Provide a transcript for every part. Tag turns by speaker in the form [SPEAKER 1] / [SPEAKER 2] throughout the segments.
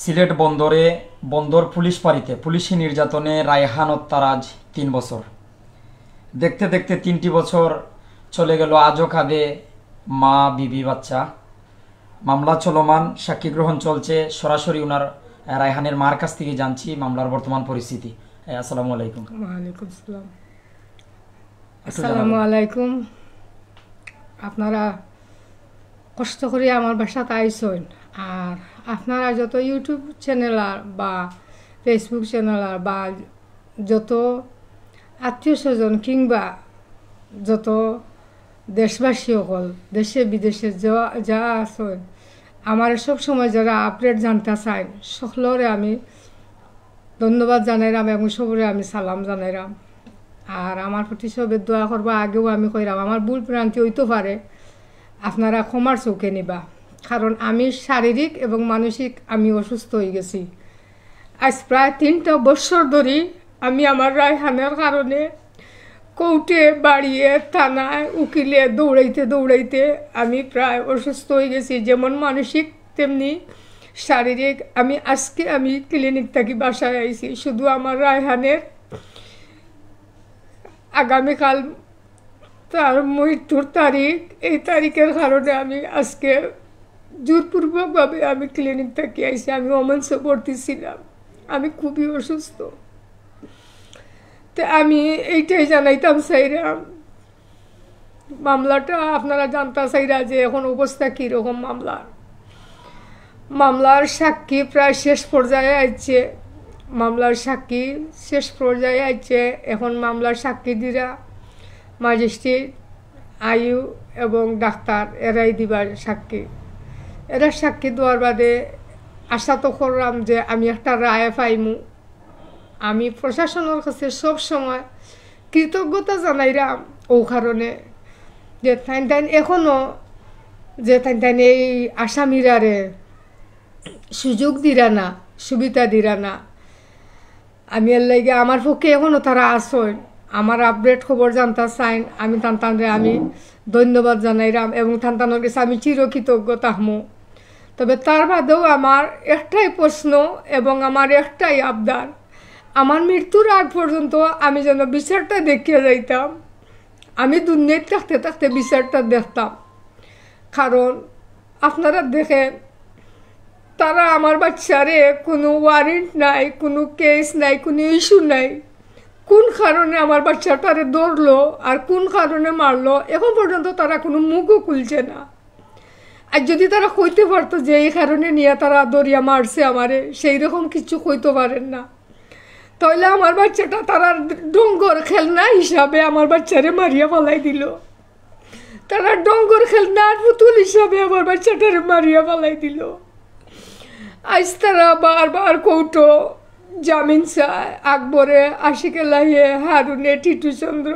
[SPEAKER 1] সিলেট বন্দরে বন্দর পুলিশ ফাঁড়িতে পুলিশি নির্যাতনে রায়হান হত্যার আজ ৩ বছর। দেখতে দেখতে ৩টি বছর চলে গেল, আজও কাঁদে মা, বিবি, বাচ্চা। মামলা চলমান, সাক্ষী গ্রহণ চলছে। সরাসরি ওনার রায়হানের মার কাছ থেকে জানছি মামলার বর্তমান পরিস্থিতি। আসসালামু আলাইকুম।
[SPEAKER 2] ওয়ালাইকুম আসসালাম। আসসালামু আলাইকুম। আপনারা কষ্ট করে আমার বাসাতে আইসেন, আর আপনারা যত ইউটিউব চ্যানেল বা ফেসবুক চ্যানেল বা যত আত্মীয় স্বজন কিংবা যত দেশবাসী সকল দেশে বিদেশে যা আছেন, আমার সব সময় যারা আপডেট জানতে চাই সকলরে আমি ধন্যবাদ জানাইলাম এবং সবরে আমি সালাম জানাইলাম। আর আমার প্রতি সবে দোয়া করবা, আগেও আমি কইরাম আমার ভুল ভ্রান্তি হইতে পারে, আপনারা ক্ষমার চৌকে নিবা। কারণ আমি শারীরিক এবং মানসিক আমি অসুস্থ হয়ে গেছি। আজ প্রায় 3টা বছর ধরে আমি আমার রায়হানের কারণে কোর্টে, বাড়িয়ে, থানায়, উকিলে দৌড়াইতে আমি প্রায় অসুস্থ হয়ে গেছি, যেমন মানসিক তেমনি শারীরিক। আমি ক্লিনিক থেকে বাসায় আইছি শুধু আমার রায়হানের আগামীকাল তার মৃত্যুর তারিখ, এই তারিখের কারণে আমি আজকে জোরপূর্বকভাবে আমি ক্লিনিক থেকে আইছি। আমি ওমেন্সে ভর্তি ছিলাম, আমি খুবই অসুস্থ। তো আমি এইটাই জানাইতাম চাইরাম, মামলাটা আপনারা জানতে চাইরা যে এখন অবস্থা কীরকম। মামলার সাক্ষী প্রায় শেষ পর্যায়ে আইছে। এখন মামলার সাক্ষী দিরা ম্যাজিস্ট্রেট, আইউ এবং ডাক্তার এরাই দিবার সাক্ষী। এরা সাক্ষী দেওয়ার বাদে আশা তো করলাম যে আমি একটা রায় পাইমু। আমি প্রশাসনের কাছে সব সময় কৃতজ্ঞতা জানাইলাম ও কারণে যে তাইন এখনও যে তাইন এই আসামিরারে সুযোগ দিরা না, সুবিধা দিরা না। আমি এর লাগে আমার পক্ষে এখনও তারা আসেন, আমার আপডেট খবর জানতে চাইন। আমি তানতানরে আমি ধন্যবাদ জানাইলাম এবং তানতানোর কাছে আমি চিরকৃতজ্ঞ থাকমু। তবে তার বাদেও আমার একটাই প্রশ্ন এবং আমার একটাই আবদার, আমার মৃত্যুর আগ পর্যন্ত আমি যেন বিচারটা দেখিয়ে যাইতাম। আমি দুনিয়ায় থাকতে থাকতে বিচারটা দেখতাম। কারণ আপনারা দেখেন, তারা আমার বাচ্চারে কোনো ওয়ারেন্ট নাই, কোনো কেস নাই, কোনো ইস্যু নাই। কোন কারণে আমার বাচ্চাটারে ধরলো আর কোন কারণে মারলো, এখন পর্যন্ত তারা কোনো মুখও খুলছে না। আর যদি তারা কইতে পারতো যে এই কারণে নিয়ে তারা দরিয়া মারছে আমারে, সেই রকম কিছু কইতে পারেন না, তাহলে আমার বাচ্চাটা তারা ডঙ্গর খেলনা হিসাবে আমার বাচ্চারে মারিয়া ফেলাই দিল। তারা ডঙ্গর খেলনার পুতুল হিসাবে আমার বাচ্চাটারে মারিয়া ফেলাই দিল। আজ তারা বারবার কৌটো জামিন চায়, আকবরে, আশিক লাহিয়ে, হারুনে, টিটু চন্দ্র,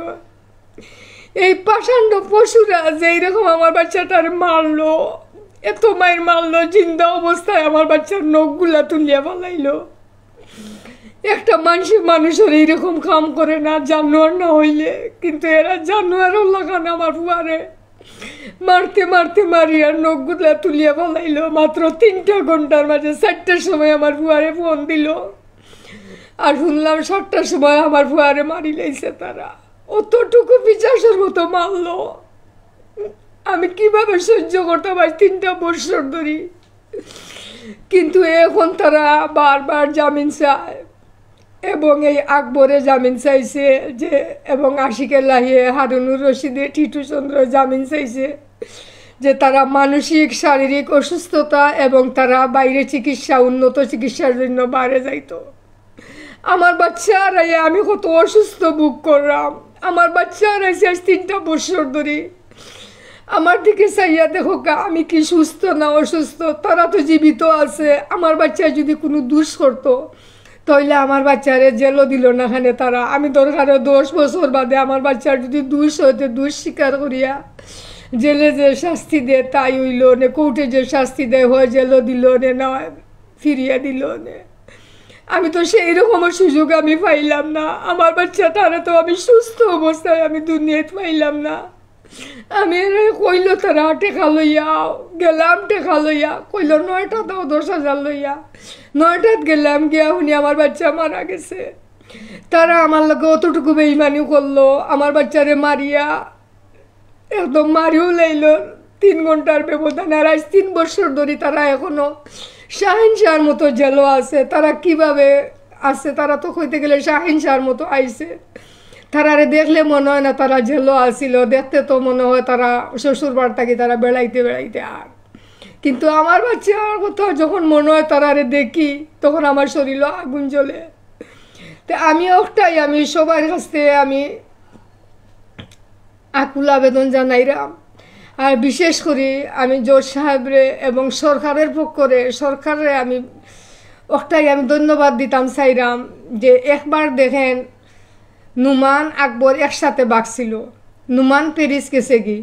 [SPEAKER 2] এই পাষাণ্ড পশুরা যে এইরকম আমার বাচ্চাটারে মারলো, এত মায়ের মারলো, জিন্দা অবস্থায় আমার বাচ্চার নখগুলা তুলিয়া ফেলাইলো। একটা মানুষের এইরকম কাম করে না, জানোয়ার না হইলে, কিন্তু এরা জানোয়ারও লাগান আমার ফুয়ারে মারতে মারিয়ার নখগুলা তুলিয়া ফেলাইলো। মাত্র 3টা ঘন্টার মাঝে 4টার সময় আমার ফুয়ারে ফোন দিল, আর শুনলাম 7টার সময় আমার ফুয়ারে মারি লাইছে তারা। অতটুকু পিচাসের মতো মারলো, আমি কিভাবে সহ্য করতে পারি 3টা বছর ধরে। কিন্তু এখন তারা বারবার জামিন চায় এবং এই আকবরে জামিন চাইছে যে, এবং আশিকের লাহিয়ে, হারুনুর রশিদে, টিটু চন্দ্র জামিন চাইছে যে তারা মানসিক শারীরিক অসুস্থতা এবং তারা বাইরে চিকিৎসা, উন্নত চিকিৎসার জন্য বাইরে যাইতো। আমার বাচ্চার আমি কত অসুস্থ ভোগ করলাম। আমার বাচ্চার আজ 3টা বছর ধরে আমার দিকে চাইয়া দেখো আমি কি সুস্থ না অসুস্থ। তারা তো জীবিত আছে। আমার বাচ্চা যদি কোনো দোষ করতো তাহলে আমার বাচ্চারে জেলও দিল না খানে তারা। আমি দরকারে 10 বছর বাদে আমার বাচ্চার যদি দোষ হইতে দোষ স্বীকার করিয়া জেলে যে শাস্তি দেয় তাই হইল নে, কোর্টে যে শাস্তি দেয় হয় জেলও দিল নে, না ফিরিয়া দিল নে। আমি তো সেই রকমের সুযোগ আমি পাইলাম না। আমার বাচ্চাটারে তো আমি সুস্থ অবস্থায় আমি দুনিয়াতে পাইলাম না। আমি কইল তারা টেকা লইয়া গেলাম, টেকা লইয়া কইল 9টা দাও 10,000 লইয়া। 9টাত গেলাম, গিয়া শুনি আমার বাচ্চা মারা গেছে। তারা আমার লোকে অতটুকু বেইমানি করলো, আমার বাচ্চারে মারিয়া একদম মারিও লাইল 3 ঘন্টার ব্যবধানে। আর আজ 3 বছর ধরে তারা এখনো শাহিন শাহর মতো জেলও আছে। তারা কিভাবে আছে, তারা তো কইতে গেলে শাহিন শাহর মতো আইছে। তারারে দেখলে মনে হয় না তারা জেলও আসিল, দেখতে তো মনে হয় তারা শ্বশুর বাড়ি থাকি তারা বেড়াইতে বেড়াইতে। আর কিন্তু আমার বাচ্চার কথা যখন মনে হয় তারারে দেখি, তখন আমার শরীরও আগুন জ্বলে। তো আমি ওটাই আমি সবার কাছ থেকে আমি আকুল আবেদন জানাইলাম। আর বিশেষ করে আমি জজ সাহেবরে এবং সরকারের পক্ষরে সরকারে আমি ওটাই আমি ধন্যবাদ দিতাম চাইরাম যে একবার দেখেন নুমান আকবর একসাথে বাগছিল। নুমান প্যারিস গেছে কি,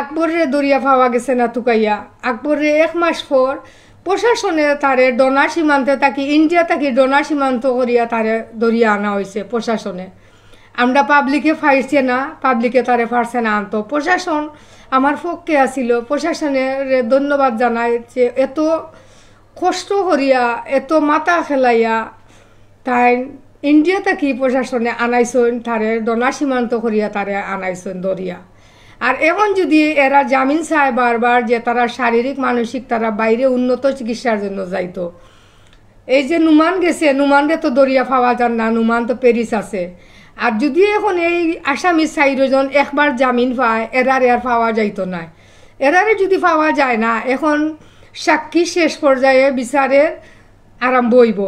[SPEAKER 2] আকবরের দরিয়া পাওয়া গেছে না তুকাইয়া। আকবরের 1 মাস পর প্রশাসনে তারে ডোনা সীমান্তে থাকি ইন্ডিয়া থাকি ডোনা সীমান্ত করিয়া তারে দরিয়া আনা হয়েছে প্রশাসনে। আমরা পাবলিকে পাইছে না, পাবলিকে তারে পারছে না আনতো। প্রশাসন আমার পক্ষে আসিল, প্রশাসনের ধন্যবাদ জানাই যে এত কষ্ট করিয়া এত মাথা খেলাইয়া তাই ইন্ডিয়া থাকি প্রশাসনে আনাইছেন, তারে ডোনা সীমান্ত করিয়া তারে আনাইছেন দরিয়া। আর এখন যদি এরা জামিন চায় বারবার যে তারা শারীরিক মানসিক তারা বাইরে উন্নত চিকিৎসার জন্য যাইতো। এই যে নুমান গেছে, নুমানরে তো দরিয়া পাওয়া যান না, নুমান তো প্যারিস আছে। আর যদি এখন এই আসামি 4 জন একবার জামিন পায়, এরারে আর পাওয়া যাইতো না। এরারে যদি পাওয়া যায় না, এখন সাক্ষী শেষ পর্যায়ে বিচারের আরম্ভ হইব।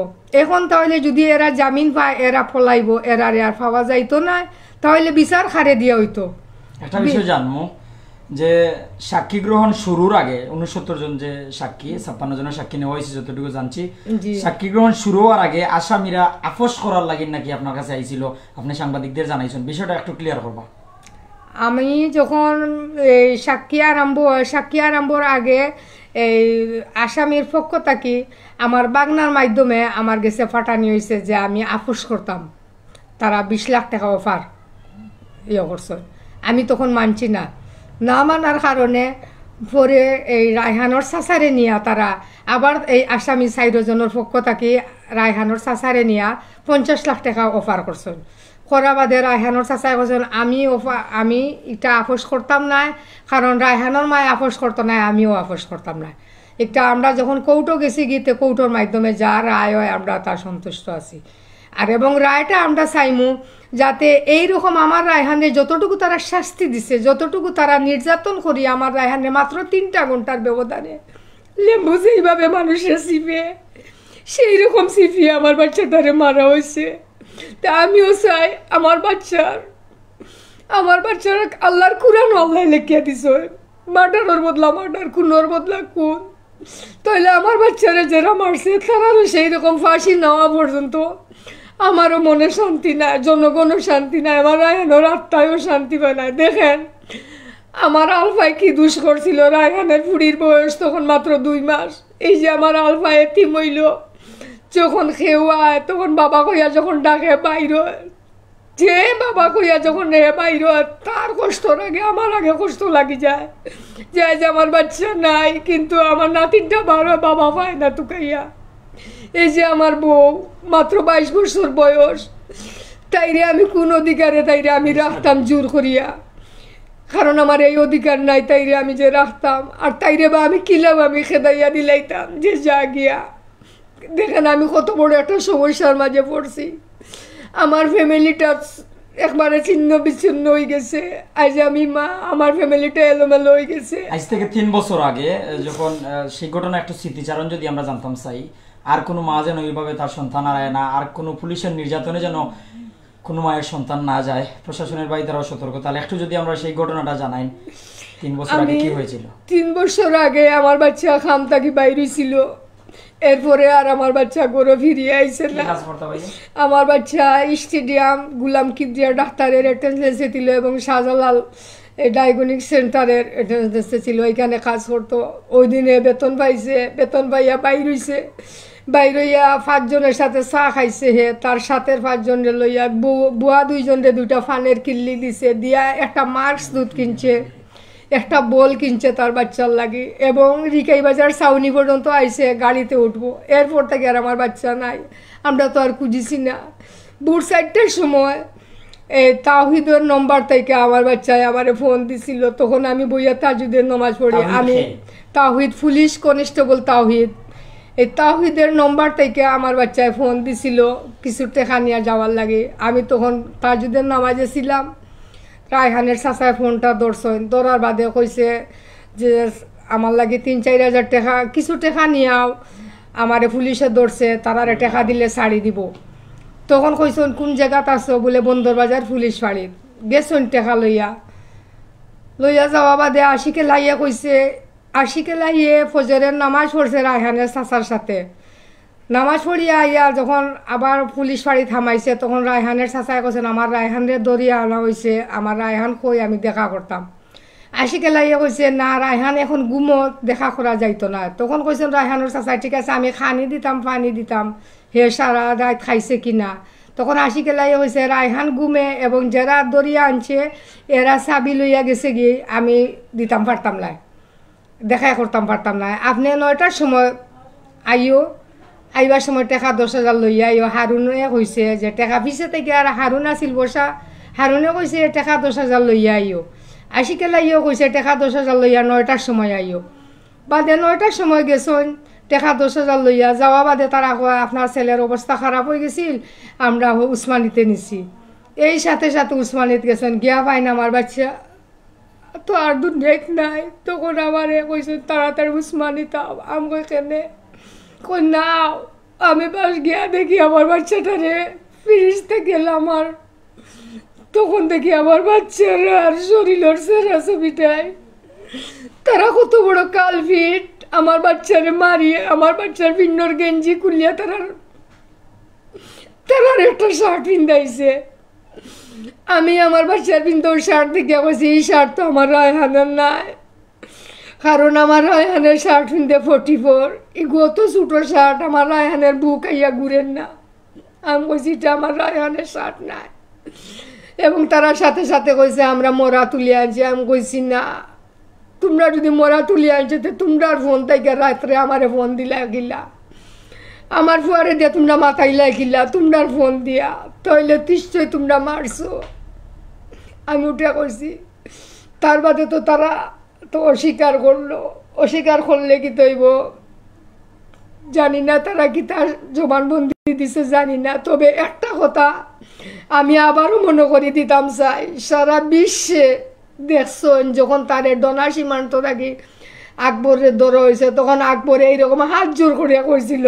[SPEAKER 2] এখন তাহলে যদি এরা জামিন পায় এরা ফলাইব, এরারে আর পাওয়া যাইতো না, তাহলে বিচার খারে দিয়া হইতো।
[SPEAKER 1] একটা বিষয় জানবো যে সাক্ষী গ্রহণ শুরুর আগে 69 জন যে সাক্ষী 56 জনের সাক্ষী নেওয়া হয়েছে যতটুকু জানছি, সাক্ষী গ্রহণ শুরু হওয়ার আগে আসামিরা আপোষ করার লাগে নাকি আপনার কাছে আইছিল, আপনি সাংবাদিকদের জানাইছেন, বিষয়টা একটু ক্লিয়ার করবা।
[SPEAKER 2] আমি যখন এই সাক্ষী আরম্ভর আগে এই আসামির পক্ষ থাকি আমার বাগনার মাধ্যমে আমার গেছে ফাটানি হয়েছে যে আমি আপোষ করতাম, তারা 20 লাখ টাকা অফার করছে। আমি তখন মানছি না, না মানার কারণে পরে এই রায়হানোর চাচারে নিয়া তারা আবার এই আসামি 4 জনের পক্ষ থাকি রায়হানোর চাচারে নিয়া 50 লাখ টাকা অফার করছেন। করা বাদে রায়হানোর চাচাই বলছেন আমি এটা আপোষ করতাম না, কারণ রায়হানোর মায় আপোষ করতো না, আমিও আপোষ করতাম না। একটা আমরা যখন কোর্টও গেছি গিয়ে কোর্টের মাধ্যমে যা রায় হয় আমরা তার সন্তুষ্ট আছি। আর এবং রায়টা আমরা চাইমু যাতে এইরকম আমার রায়হানে যতটুকু তারা শাস্তি দিছে, যতটুকু তারা নির্যাতন করি আমার রায়হানে মাত্র 3টা ঘন্টার ব্যবধানে লেম্বু যেইভাবে মানুষের চিপে সেই রকম চিপিয়ে আমার বাচ্চাটারে মারা হয়েছে। তা আমিও চাই আমার বাচ্চার আল্লাহর কুরআন আল্লাহ লেখিয়া দিছে, মার্ডারের বদলা মার্ডার, খুনের বদলা খুন। তাহলে আমার বাচ্চারা যারা মারছে তারারও সেই রকম ফাঁসি নেওয়া পর্যন্ত আমারও মনে শান্তি নাই, জনগণও শান্তি নাই, আমার রায়হানোর আত্মায়ও শান্তি পায় না। দেখেন আমার আলফায় কি দুষ করছিল, রায়হানের ফুড়ির বয়স তখন মাত্র 2 মাস। এই যে আমার আলফায় এতিম হইল, যখন খেওয়ায় তখন বাবা কইয়া যখন ডাকে বাইর, যে বাবা কইয়া যখন বাইর তার কষ্ট লাগে, আমার আগে কষ্ট লাগি যায় যে আমার বাচ্চা নাই, কিন্তু আমার নাতিনটা বাবা পায় না তুকাইয়া। এই যে আমার বউ মাত্র 22 বছর বয়স, তাইরে আমি কোন অধিকারে তাইরে আমি রাখতাম জোর করিয়া, কারণ আমার এই অধিকার নাই, তাইরে আমি যে রাখতাম। আর তাইরে বা আমি কিলাম আমি খেদাইয়া দিলাইতাম যে যা গিয়া। দেখেন আমি কত বড় একটা সমস্যার মাঝে পড়ছি, আমার ফ্যামিলিটা একবারে ছিন্ন বিচ্ছিন্ন হয়ে গেছে। আজ আমি মা, আমার ফ্যামিলিটা এলোমেলো হয়ে গেছে।
[SPEAKER 1] আজ থেকে 3 বছর আগে যখন সেই ঘটনা একটা স্মৃতিচারণ যদি আমরা জানতাম চাই, আর কোনো মা যেন এইভাবে তার সন্তান হারায় না, আর কোনো পুলিশের নির্যাতনে যেন কোনো মায়ের সন্তান না যায়, প্রশাসনের বাড়ি তারাও সতর্ক। তাহলে একটু যদি আমরা সেই ঘটনাটা জানাই, 3 বছর আগে কি হয়েছিল?
[SPEAKER 2] 3 বছর আগে আমার বাচ্চা খাম থাকি বাইরে ছিল, এরপরে আর আমার বাচ্চা গড়ে ফিরিয়ে আইছে না। আমার বাচ্চা স্টেডিয়াম গুলাম কিবরিয়া ডাক্তারের অ্যাটেন্ডেন্সে ছিল এবং শাহজালাল ডায়াগনিক সেন্টারের অ্যাটেন্ডেন্সে ছিল, এখানে কাজ করতো। ওই দিনে বেতন পাইছে, বেতন পাইয়া বাইর হইছে, বাইরইয়া 5 জনের সাথে চা খাইছে হে, তার সাথে 5 জনের লইয়া বুয়া 2 জনের 2টা ফানের কিল্লি দিছে, দিয়া একটা মার্কস দুধ কিনছে, একটা বল কিনছে তার বাচ্চার লাগি, এবং রিকাই বাজার ছাউনি পর্যন্ত আইছে, গাড়িতে উঠবো। এরপর থেকে আর আমার বাচ্চা নাই, আমরা তো আর খুঁজিছি না। ভোর 4টার সময় এই তাওহিদের নম্বর থেকে আমার বাচ্চায় আমারে ফোন দিছিল, তখন আমি বইয়া তাজুদের নামাজ পড়ি। আমি তাওহিদ পুলিশ কনস্টেবল তাওহিদ, এই তাওহিদের নম্বর থেকে আমার বাচ্চায় ফোন দিছিল কিছু টাকা নিয়ে যাওয়ার লাগে। আমি তখন তাজুদের নামাজে ছিলাম, রায়হানের চাচায় ফোনটা ধরছেন, ধরার বাদে কইছে যে আমার লাগে 3-4 হাজার টাকা, কিছু টাকা নিয়াও, আমারে পুলিশে ধরছে, তারারে টাকা দিলে ছাড়ি দিব। তখন কইছেন কোন জায়গাত আছো, বলে বন্দরবাজার পুলিশ ফাঁড়িত গেছেন। টাকা লইয়া যাওয়া বাদে আশিকে লাইয়া কইছে, আশিকে লাইয়ে ফজরের নামাজ পড়ছে রায়হানের চাচার সাথে। নামাজ পড়িয়া আইয়া যখন আবার পুলিশ ফাঁড়ি থামাইছে, তখন রায়হানের চাচায় কইছেন আমার রায়হানের দরিয়া আনা হয়েছে, আমার রায়হান কই আমি দেখা করতাম। আশিকে লাইয়া কইছে না, রায়হান এখন গুমত, দেখা করা যাইতো না। তখন কইছেন রায়হানের চাচায় ঠিক আছে আমি খানি দিতাম, পানি দিতাম, হে সারা রাত খাইছে কিনা। তখন আশিকে লাইয়া কইছে রায়হান গুমে, এবং যারা দরিয়া আনছে এরা চাবি লইয়া গেছে গিয়ে, আমি দিতাম পারতাম না, দেখা করতাম পারতাম না। আপনি 9টার সময় আইও, আইবার সময় টাকা 10,000 লইয়া আইও। হারুনে কইছে যে টাকা পিছে থেকে, আর হারুন আছিল বসা, হারুনে কইছে টাকা 10,000 লইয়া আইও। আশিকে লাইও কইছে টাকা 10,000 লইয়া 9টার সময় আইও। বাদে 9টার সময় গেছেন, টাকা 10,000 লইয়া যাওয়া বাদে তারা কয় আপনার ছেলের অবস্থা খারাপ হয়ে গেছিল, আমরা উসমানিতে নিছি। এই সাথে সাথে উসমানিত গেছেন, গিয়া পাই না আমার বাচ্চা তো আর দুধ নাই। তখন আমারে কইছেন তাড়াতাড়ি উসমানিতে। আমি কই কেনে, কই না আমি বাস গিয়া দেখি আমার বাচ্চাটারে ফিরিস্তে গেলাম, আর তখন দেখি আমার বাচ্চার আর শরীরের সেরা ছবিটায় তারা কত বড় কালফিট, আমার বাচ্চারে মারিয়ে আমার বাচ্চার ভিন্নর গেঞ্জি খুলিয়া তারার একটা শার্ট পিন্দাইছে। আমি আমার বাচ্চার ভিন্দর শার্ট দেখে কইছি এই শার্ট তো আমার রায়হানের নাই, কারণ আমার রায়হানের শার্ট পিনতে 44, এগুলো তো ছোটো শার্ট, আমার রায়হানের বুক আইয়া ঘুরেন না। আমি কইছি এটা আমার রায়হানের শার্ট নাই, এবং তারা সাথে সাথে কইছে আমরা মরা তুলে আনছি। আমি কইছি না, তোমরা যদি মরা তুলে আনছো তো তোমরা ফোন থেকে রাত্রে আমারে ফোন দিলা গিলা, আমার ফুয়ারে দিয়ে তোমরা মাথাইলা গিলা, তোমরা ফোন দিয়া, তাইলে নিশ্চয়ই তোমরা মারছো। আমি উঠে কইছি। তার বাদে তো তারা তো অস্বীকার করলো, অস্বীকার করলে কি তৈব জানি না, তারা কি তার জবানবন্দি দিছে জানি না। তবে একটা কথা আমি আবারও মনে করি দিতাম চাই, সারা বিশ্বে দেখছেন যখন তারে ডোনা সীমান্ত থাকি আকবরের ধরা হয়েছে, তখন আকবর এইরকম হাত জোর করিয়া কইছিল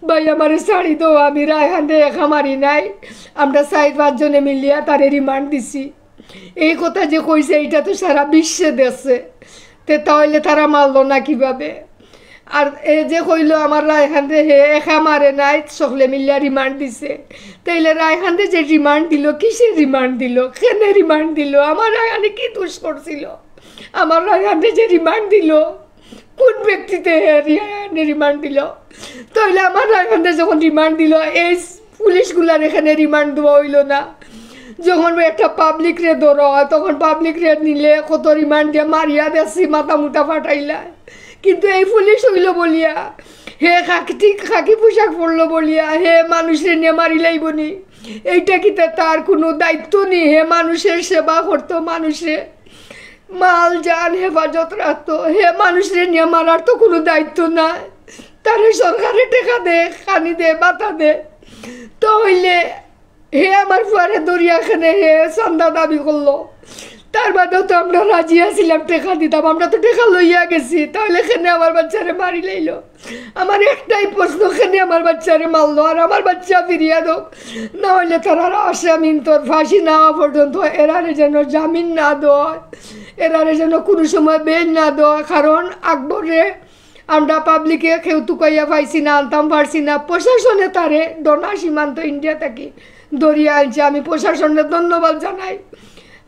[SPEAKER 2] ভাই আমার শাড়ি তো আমি রায়হানরে একা মারি নাই, আমরা 4-5 জনে মিলিয়া তারে রিমান্ড দিছি। এই কথা যে কইছে এইটা তো সারা বিশ্বে দেখছে, তাহলে তারা মারলো না কিভাবে? আর এ যে কইল আমার রায়হানরে হে একা মারে নাই, সকলে মিলিয়া রিমান্ড দিছে, তাইলে রায়হানরে যে রিমান্ড দিল, কিসের রিমান্ড দিল, কেন রিমান্ড দিল, আমার রায়হানে কি দোষ করছিল? আমার রায়হানরে যে রিমান্ড দিল কোন ব্যক্তিতে রিমান্ড দিল? তাহলে আমার রায়হানরে যখন রিমান্ড দিল এই পুলিশগুলার এখানে রিমান্ড দেওয়া হইল না। যখন একটা পাবলিক রে ধরা হয় তখন পাবলিক রে নিলে কত রিমান্ড দিয়ে মারিয়া দেখছি মাথা মুটা ফাটাইলা, কিন্তু এই পুলিশ হইল বলিয়া হে খাকি পোশাক পরলো বলিয়া হে মানুষের নিয়ে মারি লাইবনি, এইটা কি তার কোনো দায়িত্ব নেই? হে মানুষের সেবা করতো, মানুষে মাল জান হেফাজত রাখতো, হে মানুষের নিয়ে মারার তো কোনো দায়িত্ব নাই। তারে সরকারে টেকা দে, খানি দে, বাতা দে, তো হইলে হে আমার ফুয়ারে দরিয়াখানে হে চান্দা দাবি করলো, তার বাদেও তো আমরা রাজি আছিলাম টেকা দিতাম, আমরা তো টেকা লইয়া গেছি, তাহলে এখানে আমার বাচ্চারে মারি লাইল। আমার একটাই প্রশ্ন, এখানে আমার বাচ্চারে মারলো আর আমার বাচ্চা ফিরিয়া দোক, না হইলে তারা আসামিন তোর ফাঁসি না হওয়া পর্যন্ত এরারে যেন জামিন না দেওয়া, এরারে যেন কোনো সময় বেল না দেওয়া। কারণ আকবরে আমরা পাবলিকে কেউ তুকাইয়া পাইছি না, আনতাম পারছি না, প্রশাসনে তারে ডোনা সীমান্ত ইন্ডিয়া থেকে দরিয়া আনছে, আমি প্রশাসনের ধন্যবাদ জানাই।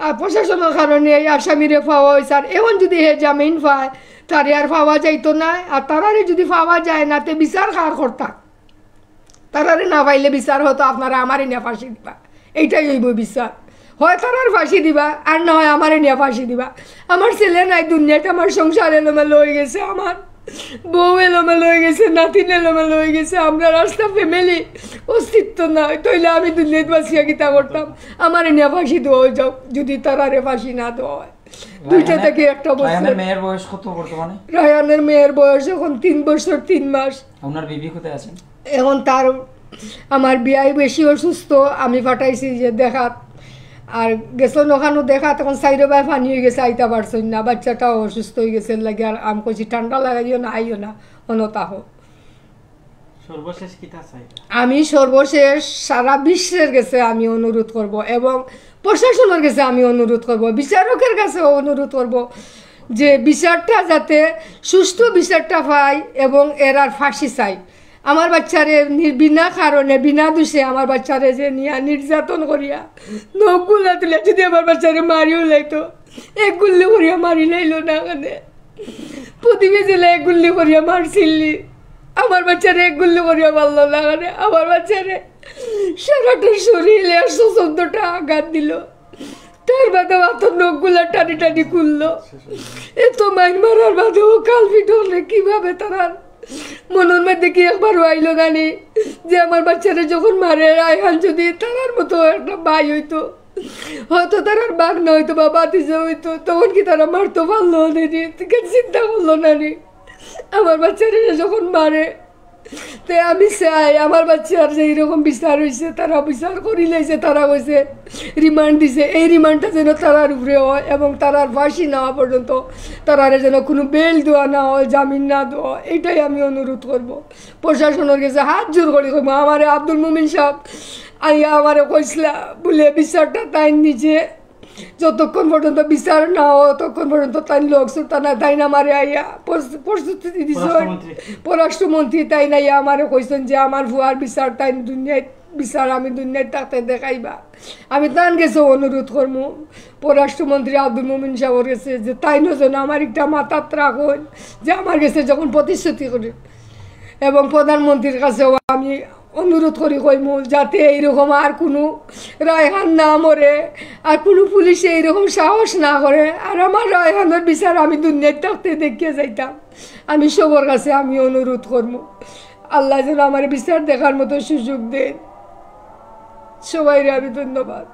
[SPEAKER 2] আর প্রশাসনের কারণে এই আসামিরে পাওয়া হয়েছে, আর এখন যদি হে জামিন পায় তারে আর পাওয়া যাইতো না, আর তারারে যদি পাওয়া যায় না তে বিচার কার করতাম। তারারে না পাইলে বিচার হতো আপনারা আমারে নিয়ে ফাঁসি দিবা, এইটাই হইব বিচার। হয় তারার ফাঁসি দিবা আর না হয় আমারে নিয়ে ফাঁসি দিবা। আমার ছেলে নাই দুনিয়াতে, আমার সংসার এলোমেলো হয়ে গেছে, আমার বউ এলোমেলো হয়ে গেছে, নাতিন এলোমেলো হয়ে গেছে, আমরা রাস্তা ফ্যামিলি অস্তিত্ব নাই। তাইলে আমি দুনিয়াতে বাঁচিয়া গীতা করতাম, আমারে নিয়ে ফাঁসি দেওয়া হয়ে যাও যদি তারারে ফাঁসি না দেওয়া হয়। দুইটা থেকে একটা বছর।
[SPEAKER 1] রায়হানের মেয়ের বয়স কত বর্তমানে?
[SPEAKER 2] রায়হানের মেয়ের বয়স এখন 3 বছর 3 মাস।
[SPEAKER 1] আপনার বিবি কোথায় আছেন
[SPEAKER 2] এখন? তার আমার বিয়াই বেশি অসুস্থ, আমি পাঠাইছি যে দেখাত, আর গেছেন ওখানে দেখা, তখন সাইডে বাই পানি হয়ে গেছে, আইতা পারছেন না, বাচ্চাটাও অসুস্থ হয়ে গেছে লাগে। আর আমি কইছি ঠান্ডা লাগাইও না, আইও না অনতাহ।
[SPEAKER 3] সর্বশেষ কিতা চাই?
[SPEAKER 2] আমি সর্বশেষ সারা বিশ্বের কাছে আমি অনুরোধ করব এবং প্রশাসনের কাছে আমি অনুরোধ করব, বিচারকের কাছে অনুরোধ করব যে বিচারটা যাতে সুষ্ঠু বিচারটা পায় এবং এর আর ফাঁসি চাই। আমার বাচ্চারে বিনা কারণে বিনা দোষে আমার বাচ্চারে যে নিয়ে নির্যাতন করিয়া নখগুলা তুলে যদি আমার বাচ্চারে মারিও লাইতো, এক গুল্লি করিয়া মারি লাইল না, কানে প্রতিবেশী এক গুল্লি করিয়া মারছিলি, আমার বাচ্চারে এক গুল্লি করিয়া মারলো না, কানে আমার বাচ্চারে সারাটা শরীরে 114টা আঘাত দিল, তার বাদে হাতের নখগুলা টানি টানি খুললো। এত মাইন মারার বাদেও কাল পিঠ হলে কিভাবে তারা মনের মধ্যে কি একবার আইলো গানি যে আমার বাচ্চারা যখন মারে রায়হান যদি তারার মতো একটা ভাই হইতো, হয়তো তারার বাঘ না হইতো বা বাতিজা হইতো, তখন কি তারা মারতে পারলো না? চিন্তা করলো না নি আমার বাচ্চারা যখন মারে? তো আমি চাই আমার বাচ্চার যে এইরকম বিচার হয়েছে, তারা বিচার করি লাইছে, তারা হয়েছে রিমান্ড দিছে, এই রিমান্ডটা যেন তারার উপরে হয় এবং তারার ফাঁসি নেওয়া পর্যন্ত তারারে যেন কোনো বেল দেওয়া না হয়, জামিন না দেওয়া হয়, এটাই আমি অনুরোধ করব প্রশাসনের কাছে। হাত জোর করে কইব, আমারে আব্দুল মুমিন সাহেব আইয়া আমারে কইসলা বলে বিচারটা তাই নিজে যতক্ষণ পর্যন্ত বিচার না হয় ততক্ষণ পর্যন্ত তাই লোক সুলতানা তাই না আমারে আইয়া প্রস্তুতি দিছে পররাষ্ট্রমন্ত্রী, তাই না ইয়া আমারে কইছেন যে আমার ভুয়ার বিচার তাই দুনিয়ায় বিচার আমি দুনিয়ায় তাতে দেখাইবা। আমি তান গেছে অনুরোধ করবো পররাষ্ট্রমন্ত্রী আব্দুল মুমিন সাহেবের কাছে যে তাই যেন আমার একটা মাথাত রাখুন, যে আমার কাছে যখন প্রতিশ্রুতি করি, এবং প্রধানমন্ত্রীর কাছেও আমি অনুরোধ করি কইমু যাতে এইরকম আর কোনো রায়হান না মরে, আর কোনো পুলিশে এইরকম সাহস না করে, আর আমার রায়হানের বিচার আমি দুনিয়ায় থাকতে দেখিয়ে যাইতাম। আমি সবার কাছে আমি অনুরোধ করবো আল্লাহ যেন আমার বিচার দেখার মতো সুযোগ দেন। সবাইরে আমি ধন্যবাদ।